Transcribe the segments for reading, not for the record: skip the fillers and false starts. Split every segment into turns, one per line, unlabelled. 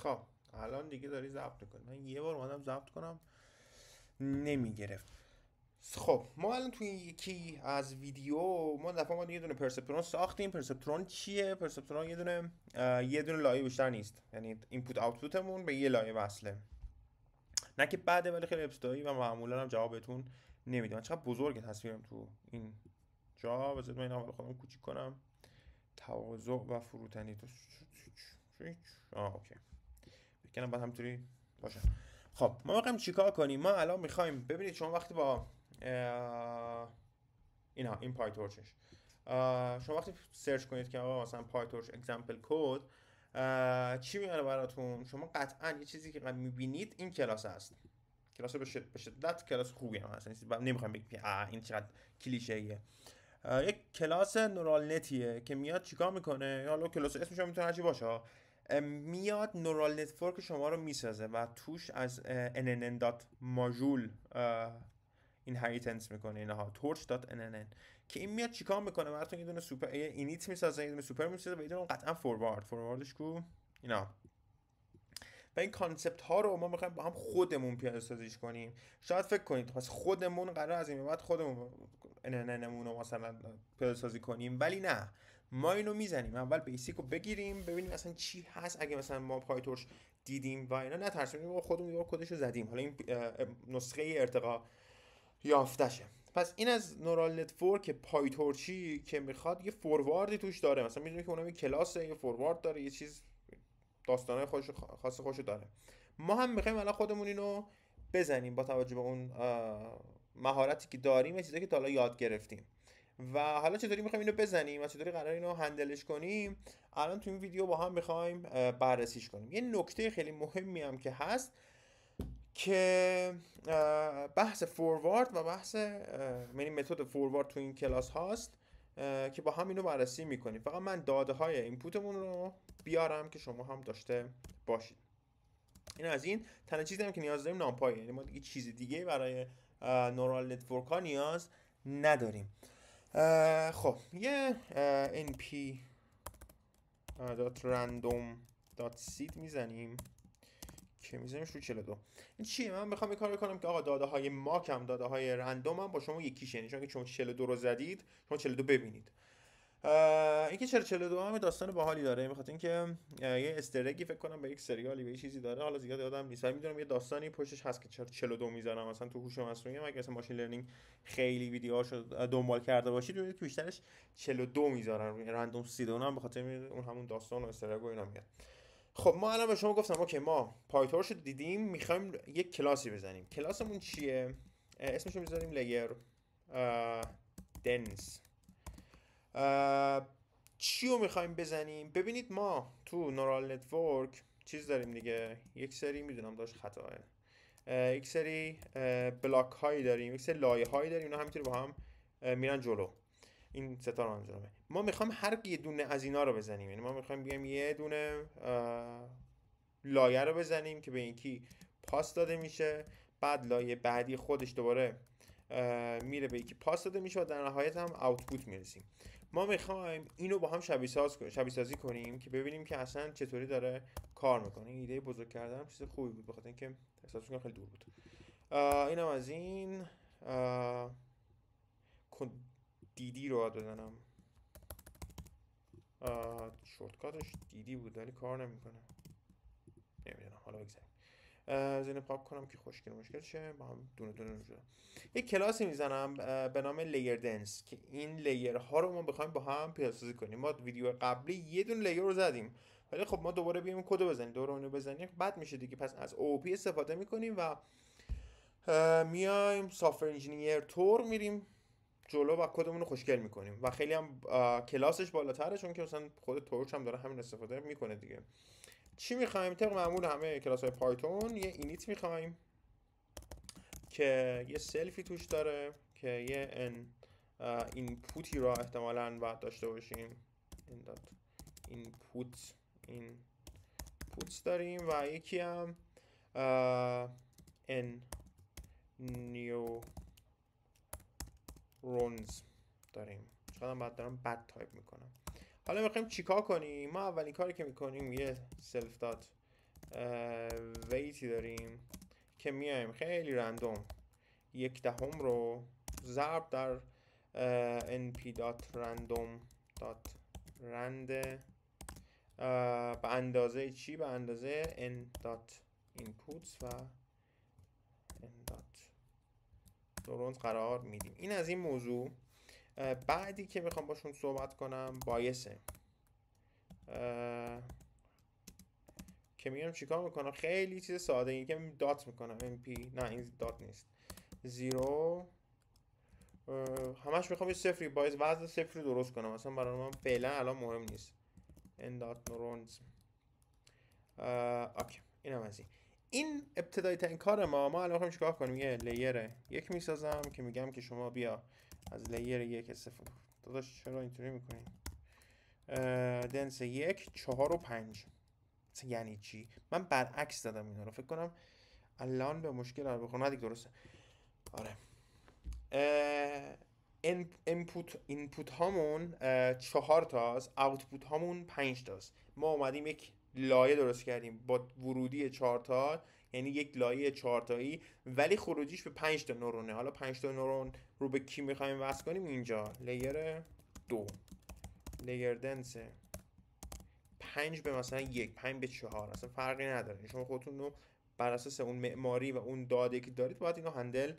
خب الان دیگه داری ضبط کنی. من یه بار اومدم ضبط کنم نمیگرفت. خب ما الان توی یکی از ویدیو ما دفعه ما یه دونه پرسپترون ساختیم. پرسپترون چیه؟ پرسپترون یه دونه لایه بیشتر نیست، یعنی اینپوت آوتپوتمون به یه لایه وصله. نه که بعده، ولی خیلی ابتدایی و معمولا هم جوابتون نمیده. من چقدر بزرگه تصویرم تو این جا. بذارید من این اول خودم کوچیک کنم. تواضع و فروتنی تو اوکی بکنم بعد همینطوری باشه. خب ما میخوایم چیکار کنیم؟ ما الان میخوایم ببینید شما وقتی با این پایتورچش شما وقتی سرچ کنید که آقا مثلا پایتورچ اگزمپل کد چی میاره براتون، شما قطعا یه چیزی که میبینید این کلاس هست. کلاس به شدت کلاس خوبی هم هست، نمیخوایم بگیم این چقدر کلیشه ایه. یک کلاس نورال نتیه که میاد چیکار میکنه، حالا کلاس اسمش هم میتونه هرچی باشه، میاد نورال نتورک شما رو میسازه و توش از NNN.module اینهریتنس میکنه، اینها torch.nnn که این میاد چیکار میکنه براتون. یه دونه سوپر اینیت میسازه، یه دونه سوپر میسازه و یه دونه قطعا فورواردش کو اینا. و این کانسپت ها رو ما میخوایم با هم خودمون پیاده سازیش کنیم. شاید فکر کنید پس خودمون قرار از این بعد خودمون NNN رو مثلا پیاده سازی کنیم، ولی نه، ما اینو میزنیم اول بیسیک رو بگیریم ببینیم اصلا چی هست. اگه مثلا ما پایتورچ دیدیم و اینا نترسیم، خودمون یه کدش رو زدیم، حالا این نسخه ارتقا یافتشه. پس این از نورال نتورک پایتورچی که میخواد یه فورواردی توش داره. مثلا میدونی که اونم یه کلاسه، یه فوروارد داره، یه چیز داستانای خاص خوشو داره. ما هم میخوایم الان خودمون اینو بزنیم با توجه به اون مهارتی که داریم، چیزایی که تا حالا یاد گرفتیم. و حالا چطوری میخوایم اینو بزنیم و چطوری قرار اینو هندلش کنیم، الان تو این ویدیو با هم میخوایم بررسیش کنیم. یه نکته خیلی مهمی هم که هست که بحث فوروارد و بحث یعنی متد فوروارد تو این کلاس هاست که با هم اینو بررسی میکنیم. فقط من داده های اینپوتمون رو بیارم که شما هم داشته باشید. این از این. تنها چیزی هم که نیاز داریم نامپای، یعنی ما دیگه چیز دیگه برای نورال نتورک ها نیاز نداریم. خب یه np.random.seed میزنیم که میزنیمش رو 42. این چیه؟ من میخوام یه کار کنم که آقا داده های ماک هم داده های رندوم هم با شما یکیشه، یعنی چون که شما 42 رو زدید شما 42 ببینید. اینکه چرا 42 هم داستان باحالی داره، میخواد اینکه یه استرگی فکر کنم به یک سریالی به یه چیزی داره، حالا زیاد یادم نیست، ولی میدونم یه داستانی پشتش هست که چرا 42 میذارم. مثلا تو هوش مصنوعی مگه مثلا ماشین لرنینگ خیلی ویدیوهاشو دنبال کرده باشید ببینید که بیشترش 42 میذارن، رندوم سید اونم به خاطر اون همون داستان و استرگ و اینا میاد. خب ما الان به شما گفتم اوکی ما پایتورچ رو دیدیم، میخوایم یک کلاسی بزنیم. کلاسمون چیه؟ اسمش رو میذاریم لیر دنس. چی رو میخوایم بزنیم؟ ببینید ما تو نورال نتورک چیز داریم دیگه، یک سری میدونم داشت خطاه، یک سری بلاک هایی داریم، یک سری لایه هایی داریم، اینا همینطوری با هم میرن جلو. این ستا رو منظورمه. ما میخوایم هر یه دونه از اینا رو بزنیم، یعنی ما میخوایم بیایم یه دونه لایه رو بزنیم که به یکی پاس داده میشه، بعد لایه بعدی خودش دوباره میره به یکی پاس داده میشه و در نهایت هم آوتپوت میرسیم. ما میخوایم اینو با هم شبیه سازی کنیم که ببینیم که اصلا چطوری داره کار میکنه. این ایده بزرگ کردن چیز خوبی بود بخاطر اینکه احساس میکنم خیلی دور بود. اینم از این. دیدی رو بزنم، شورتکاتش دیدی بود ولی کار نمیکنه، نمیدونم، حالا بگذاریم. زین پاک کنم که خوشگل مشکل شه، با هم دونه دونه رو جدا. یک کلاسی میزنم به نام لیر دنس که این لیر ها رو ما بخوایم با هم پیاده سازی کنیم. ما ویدیو قبلی یه دونه لیر رو زدیم، ولی خب ما دوباره بیایم کد بزنیم، دوباره اونو بزنیم بد میشه دیگه. پس از OOP استفاده میکنیم و میایم سافت انجینیر تور میریم جلو و کدمون رو خوشگل میکنیم و خیلی هم کلاسش بالاتره چون که مثلا خود تورچ هم داره همین استفاده میکنه دیگه. چی میخوایم؟ طبق معمول همه کلاس های پایتون یه اینیت میخوایم که یه سلفی توش داره که یه اینپوتی رو احتمالاً باید داشته باشیم. اینپوت داریم و یکی هم ان نیورونز داریم. چقدر بعد دارم بد تایپ میکنم. حالا میخوایم چیکار کنیم؟ ما اولین کاری که میکنیم یه سلف دات ویتی داریم که میایم خیلی رندوم 1/10 رو ضرب در np.random.rand به اندازه چی؟ به اندازه n.inputs و n.neurons قرار میدیم. این از این موضوع. بعدی که میخوام باشون صحبت کنم بایسه که میگم چیکار میکنم. خیلی چیز ساده این که دات میکنم np، نه این دات نیست، زیرو، همش میخوام یه صفری باعث وزن صفری درست کنم، مثلا برای من فعلا الان مهم نیست n.neurons. اوکی، اینم از این ابتدایی ترین کار ما الان میخوایم چیکار کنیم. یه لیر یک میسازم که میگم که شما بیا از لیر یک استفاده. داداش چرا اینطوری میکنین؟ دنس 1 4 و 5 یعنی چی؟ من برعکس دادم اینا رو، فکر کنم الان به مشکل رو بخونم. دیگه درسته. آره، اینپوت هامون 4 تاست، اوتپوت هامون 5 تاست. ما اومدیم یک لایه درست کردیم با ورودی 4 تا، یعنی یک لایه 4 تایی، ولی خروجیش به 5 تا نورونه. حالا 5 تا نورون رو به کی میخوایم وصل کنیم؟ اینجا لیر 2 لیر دنس 5 به مثلا 1 5 به 4 اصلا فرقی نداره. شما خودتون رو بر اساس اون معماری و اون داده که دارید باید اینو هندل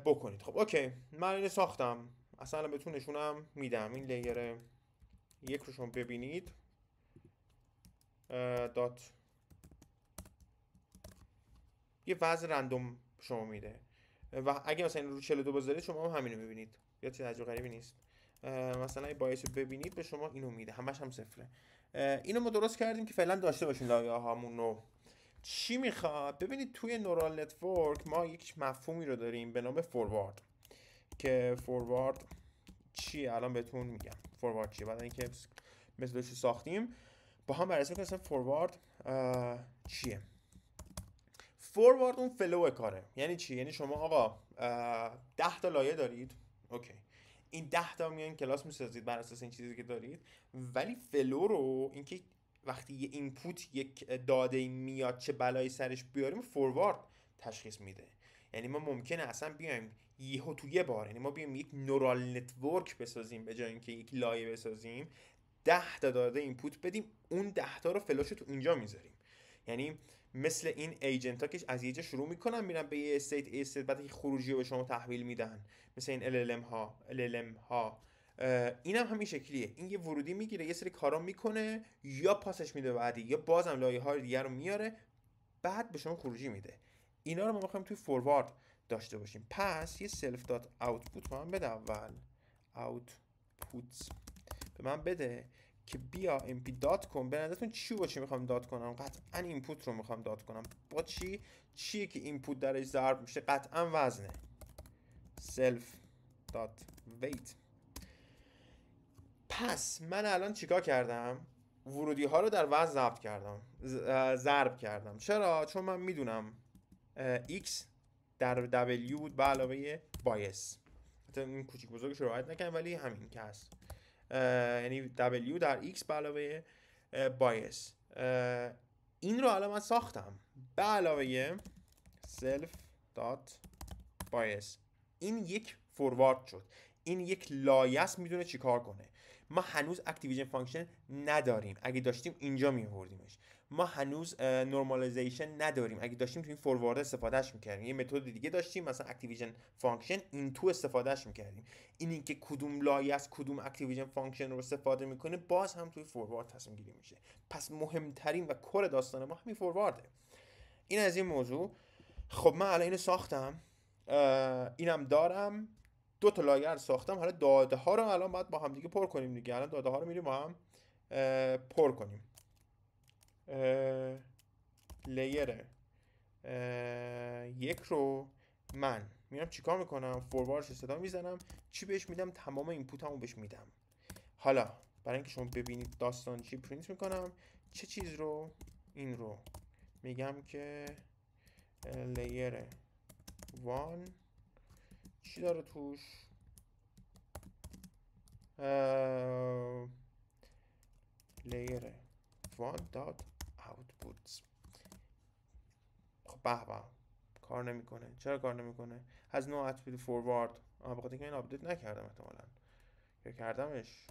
بکنید. خب اوکی، من اینو ساختم، اصلا بهتون نشونم میدم. این لیر یک رو شما ببینید، دات یه وضع رندوم شما میده و اگه مثلا این رو 42 بذارید شما هم همینو میبینید، یا چیز عجیب غریبی نیست. مثلا این بایس رو ببینید به شما اینو میده، همش هم صفره. اینو ما درست کردیم که فعلا داشته باشین لایه هامون رو. چی میخواد؟ ببینید توی نورال نتورک ما یک مفهومی رو داریم به نام فوروارد، که فوروارد چیه الان بهتون میگم. فوروارد چیه بعد اینکه مثلش رو ساختیم با هم بررسی کنیم. فوروارد چیه؟ فوروارد اون فلو کاره. یعنی چی؟ یعنی شما آقا 10 تا لایه دارید، اوکی، این 10 تا میان کلاس میسازید بر اساس این چیزی که دارید، ولی فلو رو، اینکه وقتی یه اینپوت یک داده میاد چه بلایی سرش بیاریم، فوروارد تشخیص میده. یعنی ما ممکنه اصلا بیایم یهو تو یه بار، یعنی ما بیایم یک نورال نتورک بسازیم به جای اینکه یک لایه بسازیم، 10 تا داده اینپوت بدیم، اون 10 تا رو فلوش تو اینجا میذاریم. یعنی مثل این ایجنت ها که از یه جا شروع میکنن میرن به یه استیت بعد خروجی رو به شما تحویل میدن، مثل این LLM ها. اینم همین شکلیه. این یه ورودی میگیره، یه سری کارا میکنه، یا پاسش میده بعدی، یا بازم لایه های دیگر رو میاره، بعد به شما خروجی میده. اینا رو ما میخوایم توی فوروارد داشته باشیم. پس یه سلف دات اوتپوت به من بده. اول اوتپوت به من بده که بیا mp دات کن. به نظرتون چی با چی میخوام دات کنم؟ قطعا اینپوت رو میخوام دات کنم. با چی؟ چیه که اینپوت درش ضرب میشه؟ قطعا وزنه. self dot weight. پس من الان چیکار کردم؟ ورودی ها رو در وزن ضرب کردم. چرا؟ چون من میدونم x در w به علاوه بایس. حتی این کوچیک بزرگش رو رعایت نکنم ولی همین که هست. یعنی w در x به علاوه بایس. این رو الان من ساختم به علاوه self dot bias. این یک فوروارد شد. این یک لایه است میدونه چی کار کنه. ما هنوز اکتیویژن فانکشن نداریم، اگه داشتیم اینجا میوردیمش. ما هنوز نورمالیزیشن نداریم، اگه داشتیم تو این فوروارد استفادهش میکردیم. یه متد دیگه داشتیم مثلا اکتیویژن فانکشن، این تو استفادهش میکردیم. اینکه کدوم لایه است کدوم اکتیویژن فانکشن رو استفاده میکنه باز هم توی فوروارد تصمیم گیری میشه. پس مهمترین و کور داستان ما همین فوروارده. این از این موضوع. خب من الان اینو ساختم، اینم دارم، 2 تا لایه رو ساختم. حالا داده ها رو الان باید با هم دیگه پر کنیم دیگه. الان داده ها رو میریم با هم پر کنیم. لیر یک رو من میرم چیکار میکنم؟ فورواردش صدا میزنم. چی بهش میدم؟ تمام اینپوتامو بهش میدم. حالا برای اینکه شما ببینید داستان چی، پرینت میکنم. چه چیز رو؟ این رو میگم که لیر 1 چی داره توش؟ لیر 1 dot output. outputs. خب به کار نمیکنه. چرا کار نمیکنه؟ has no attribute forward. بخاطر اینکه من آپدیت نکردم احتمالاً، یا کردمش.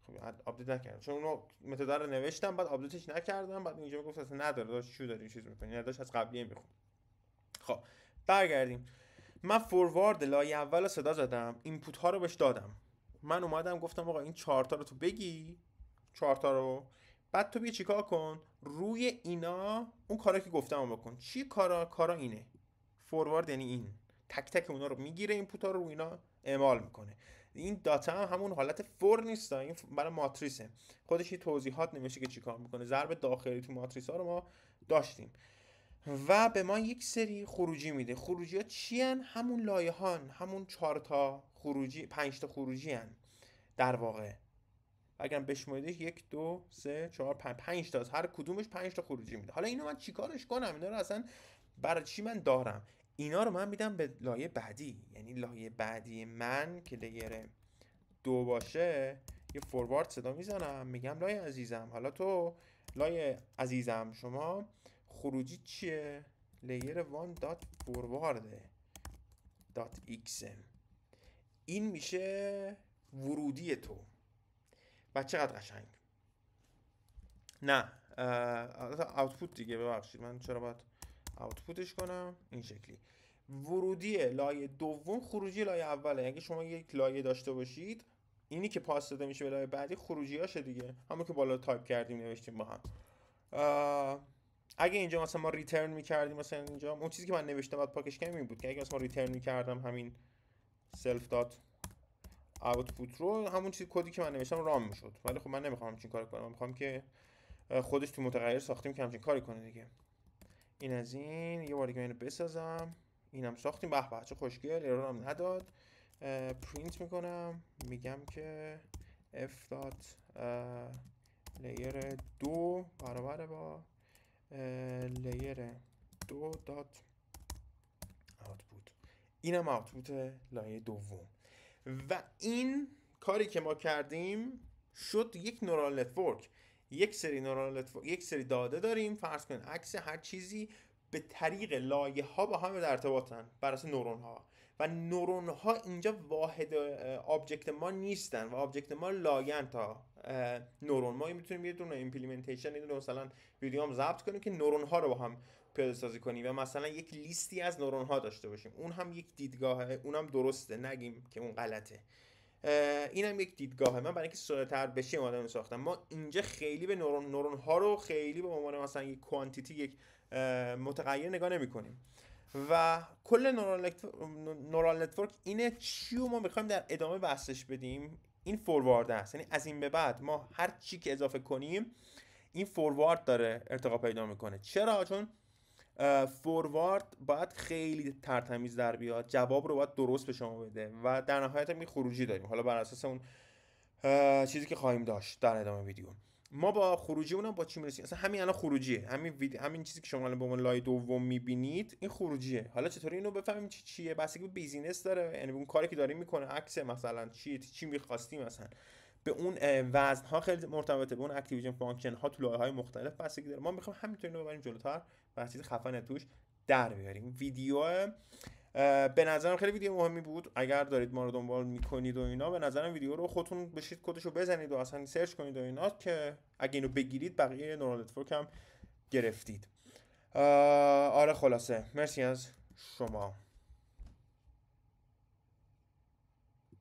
خب آپدیت نکردم چون اونو متد رو نوشتم بعد آپدیتش نکردم، بعد اینجا میگفت اصلا نداره داشت چی داری چیز میکنی، نداشت از قبلیه میخوام. خب برگردیم. من فوروارد لایه اول صدا زدم، اینپوت ها رو بهش دادم. من اومدم گفتم آقا این 4 تا رو تو بگی، 4 تا رو، بعد تو بیا چیکار کن روی اینا اون کارا که گفتم بکن. چی کارا اینه. فوروارد یعنی این تک تک اونا رو میگیره، اینپوت ها رو اینا اعمال میکنه. این داتا هم همون حالت فور نیست، این برای ماتریسه. خودش یه توضیحات نمیشه که چیکار میکنه. ضرب داخلی تو ماتریس ها رو ما داشتیم و به ما یک سری خروجی میده. خروجی ها چی هن؟ همون لایه هان، همون 4 تا خروجی، 5 تا خروجی هن در واقع. اگر بشماریدش 1 2 3 4 5 تا، هر کدومش 5 تا خروجی میده. حالا اینو من چیکارش کنم؟ اینا رو اصلا برای چی من دارم؟ اینا رو من میدم به لایه بعدی. یعنی لایه بعدی من که لیر 2 باشه یه فوروارد صدا میزنم، میگم لایه عزیزم، حالا تو لایه عزیزم شما خروجی چیه؟ لیر 1 دات فوروارده دات ایکسم. این میشه ورودی تو. و چقدر قشنگ. نه آوتپوت دیگه، ببخشید من چرا باید آوتپوتش کنم این شکلی. ورودی لایه دوم خروجی لایه اوله. اگه شما یک لایه داشته باشید، اینی که پاس داده میشه به لایه بعدی خروجیاشه دیگه، همون که بالا تایپ کردیم نوشتیم با هم. اگه اینجا مثلا ما ریترن میکردیم، مثلا اینجا اون چیزی که من نوشتم بعد پاکش کنم این بود که اگه مثلا ما ریترن میکردم همین self dot output رو، همون چیز کدی که من نوشتم رام میشد. ولی خب من نمیخوام همچین کار کنم، من میخوام که خودش تو متغیر ساختیم که همچین کاری کنه دیگه. این از این. یه بار دیگه اینو بسازم. اینم ساختیم. به به چه خوشگل. ایرور هم نداد. پرینت میکنم، میگم که f dot layer 2 برابر با layer 2 dot output. اینم آوتپوت لایه دوم. و این کاری که ما کردیم شد یک نورال نتورک. یک سری داده داریم، فرض کن عکس هر چیزی، به طریق لایه ها با هم در ارتباطن بر اساس نورون ها. و نورون ها اینجا واحد آبجکت ما نیستن و آبجکت ما لایه‌ن تا نورون. ما میتونیم یه دونه ایمپلیمنتیشن، یه دونه مثلا ویدیو هم ضبط کنیم که نورون ها رو با هم پیاده سازی کنیم و مثلا یک لیستی از نورون ها داشته باشیم. اون هم یک دیدگاهه، اونم درسته، نگیم که اون غلطه. اینم یک دیدگاهه. من برای اینکه ساده‌تر بشه اومدم ساختم. ما اینجا خیلی به نورون ها رو خیلی به عنوان مثلا یک کوانتیتی، یک متغیر نگاه نمی‌کنیم. و کل نورال نتورک اینه. چیو ما می‌خوایم در ادامه بحثش بدیم؟ این فوروارد است. یعنی از این به بعد ما هر چی که اضافه کنیم این فوروارد داره ارتقا پیدا میکنه. چرا؟ چون فوروارد باید خیلی ترتمیز در بیاد، جواب رو باید درست به شما بده و در نهایت هم خروجی داریم. حالا بر اساس اون چیزی که خواهیم داشت در ادامه ویدیو. ما با خروجی اونم با چی میرسیم؟ اصلا همین الان خروجیه. همین چیزی که شما الان به عنوان لایه دوم میبینید این خروجیه. حالا چطوری اینو بفهمیم چیه؟ بستگی به بیزینس داره، یعنی اون کاری که داریم میکنه، عکس مثلا چی می‌خواستیم، مثلا به اون وزن ها خیلی مرتبطه، به اون اکتیویژن فانکشن ها تو لایه های مختلف بستگی داره. ما میخوایم همینطوری رو ببریم جلوتر و چیز خفن توش در بیاریم. ویدیو به نظرم خیلی ویدیو مهمی بود. اگر دارید ما رو دنبال میکنید و اینا، به نظرم ویدیو رو خودتون بشید کدشو بزنید و اصلا سرچ کنید و اینا، که اگه اینو بگیرید بقیه نورال نتورک هم گرفتید. آره خلاصه مرسی از شما.